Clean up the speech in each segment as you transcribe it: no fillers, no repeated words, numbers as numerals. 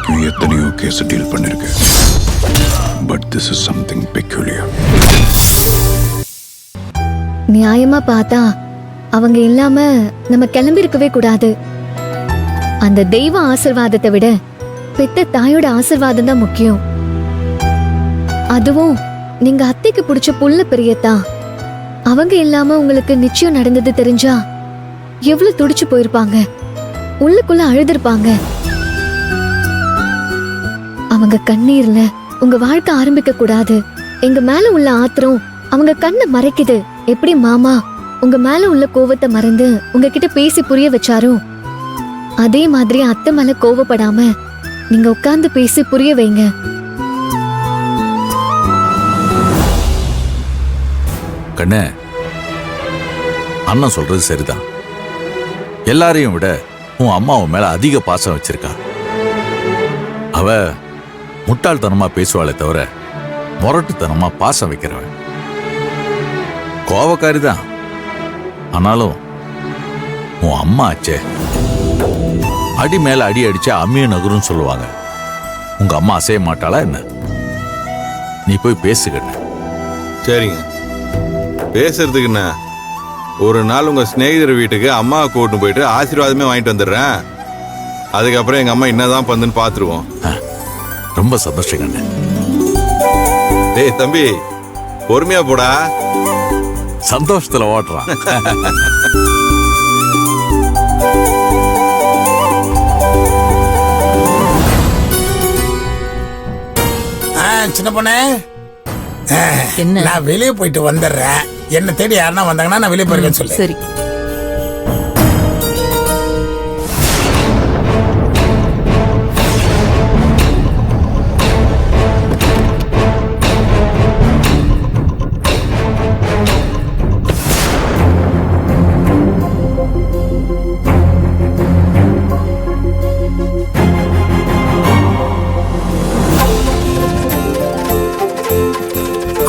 வரைக்கும் எத்தனையோ case deal பண்ணிருக்கேன். But this is something peculiar. நியாயமா பார்த்தா அவங்க இல்லாம நம்ம கிளம்பி இருக்கவே கூடாது. அந்த தெய்வ ஆசீர்வாதத்தை விட பெத்த தாயோட ஆசீர்வாதம் தான் முக்கியம். அதுவும் நீங்க அத்தைக்கு பிடிச்ச புள்ள பெரியத்தா. அவங்க இல்லாம உங்களுக்கு நிச்சயம் நடந்தது தெரிஞ்சா எவ்வளவு துடிச்சு போயிருப்பாங்க, உள்ளுக்குள்ள அழுதுருப்பாங்க. அவங்க கண்ணீர்ல உங்க வாழ்க்கை ஆரம்பிக்க கூடாது. எங்க மேல உள்ள ஆத்திரம் அவங்க கண்ணை மறைக்குது. எப்படி மாமா உங்க மேல உள்ள கோவத்தை மறந்து உங்ககிட்ட பேசி புரிய வச்சாரோ, அதே மாதிரி அத்தை மேல கோவப்படாம நீங்க உட்கார்ந்து பேசி புரிய வைங்க. கண்ணே, அண்ணன் சொல்றது சரிதான். எல்லாரையும் விட உன் அம்மா உன் மேல அதிக பாசம் வச்சிருக்கா. அவ முட்டாள்தனமா பேசுவாளே தவிர முரட்டுத்தனமா பாசம் வைக்கிறவன். கோவக்காரிதான், ஆனாலும் உன் அம்மா ஆச்சே. அடி மேல அடி அடிச்சா அம்மியும் நகரும் சொல்லுவாங்க. உங்க அம்மா அசைய மாட்டாளா என்ன? நீ போய் பேசுகண்ண. சரிங்க, பேசுறதுக்கு என்ன, ஒரு நாள் உங்க சிநேகிதர் வீட்டுக்கு அம்மாவை கூட்டு போயிட்டு ஆசீர்வாதமே வாங்கிட்டு வந்துடுறேன். அதுக்கப்புறம் எங்க அம்மா என்னதான் பண்ணுன்னு பாத்துருவோம். ரொம்ப சந்தோஷம் கண்ணு. டேய் தம்பி, பொறுமையா போடா. சந்தோஷத்துல ஓட்டுறான். சின்ன பொண்ணே, நான் வெளியே போயிட்டு வந்துடுறேன். என்ன தேடி யாருன்னா வந்தாங்கன்னா நான் வெளியே போயிருக்கேன்னு சொல்லு. சரி.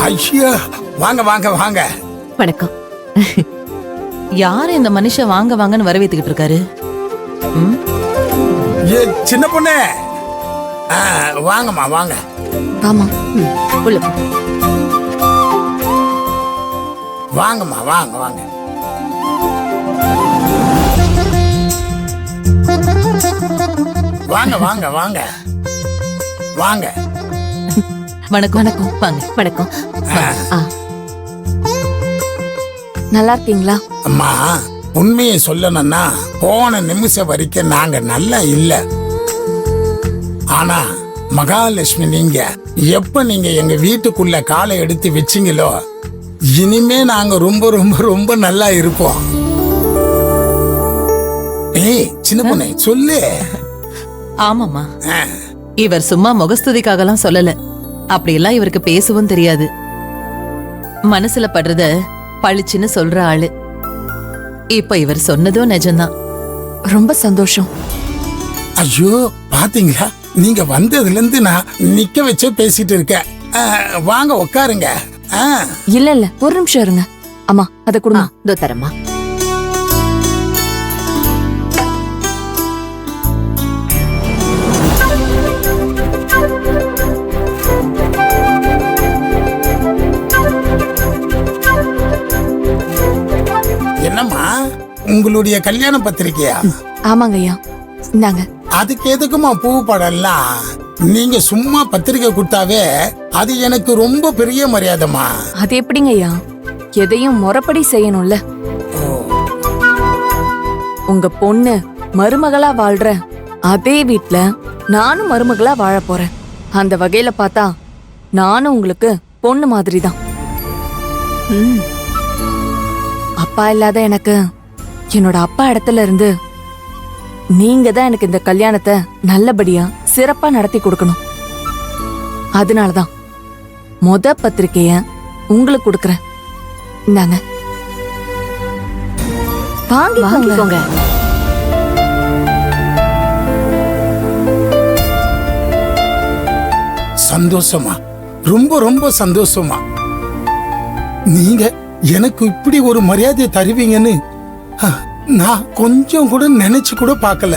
ஐயா, வாங்க வாங்க வாங்க. வணக்கம். யாரு இந்த மனுஷன் வாங்க வாங்கன்னு வரவேத்துக்கிட்டு இருக்காரு? சின்ன பொண்ணே, வாங்கம்மா வாங்க. ஆமா, உள்ள போ. வாங்கம்மா வாங்க வாங்க. வாங்க வாங்க வாங்க வாங்க. வணக்கம். வணக்கம். வாங்க. வணக்கம். நல்லா இருக்கீங்களா? அம்மா, உண்மையை சொல்லணும்னா போன நிமிஷம் வரைக்கும் நாங்க நல்லா இல்ல. ஆனா மகாலட்சுமி, நீங்க எப்ப நீங்க எங்க வீட்டுக்குள்ள காலை எடுத்து வச்சீங்களோ, இனிமே நாங்க ரொம்ப ரொம்ப ரொம்ப நல்லா இருப்போம். ஏய் சின்ன பொண்ணே, சொல்லு. ஆமாமா, இவர் சும்மா முகஸ்துதிக்காகலாம் சொல்லல. அப்படியெல்லாம் இவருக்கு பேசவும் தெரியாது. மனசுல படுறத பளிச்சுன்னு சொல்ற ஆளு. இப்ப இவர் சொன்னதும் நிஜம்தான். ரொம்ப சந்தோஷம். ஐயோ, பாத்தீங்களா, நீங்க வந்ததுல இருந்து நான் நிக்க வச்சே பேசிட்டு இருக்கேன். வாங்க உட்காருங்க. இல்ல இல்ல, ஒரு நிமிஷம் இருங்க. அம்மா, அத கொடுங்க. இதோ தரமா. என்னம்மா, உங்களுடைய கல்யாண பத்திரிக்கையா? ஆமாங்க ஐயா, இந்தாங்க. அதுக்கு எதுக்குமா பூ படம்லாம்? நீங்க சும்மா பத்திரிக்கை கொடுத்தாவே அது எனக்கு ரொம்ப பெரிய மரியாதைமா. அது எப்படிங்க ஐயா, எதையும் முறைப்படி செய்யணும்ல. உங்க பொண்ணு மருமகளா வாழ்ற அதே வீட்ல நானும் மருமகளா வாழ போறேன். அந்த வகையில பார்த்தா நானும் உங்களுக்கு பொண்ணு மாதிரி தான். அப்பா இல்லாத எனக்கு என்னோட அப்பா இடத்துல இருந்து நீங்க தான் எனக்கு இந்த கல்யாணத்தை நல்லபடியா சிறப்பா நடத்தி கொடுக்கணும். அதனாலதான் முத பத்திரிக்கைய உங்களுக்கு கொடுக்கறேன். இந்தாங்க, வாங்கிக்கோங்க. சந்தோஷமா, ரொம்ப ரொம்ப சந்தோஷமா. நீங்க எனக்கு இப்படி ஒரு மரியாதை தருவீங்கன்னு நான் கொஞ்சம் கூட நினைச்சு கூட பார்க்கல.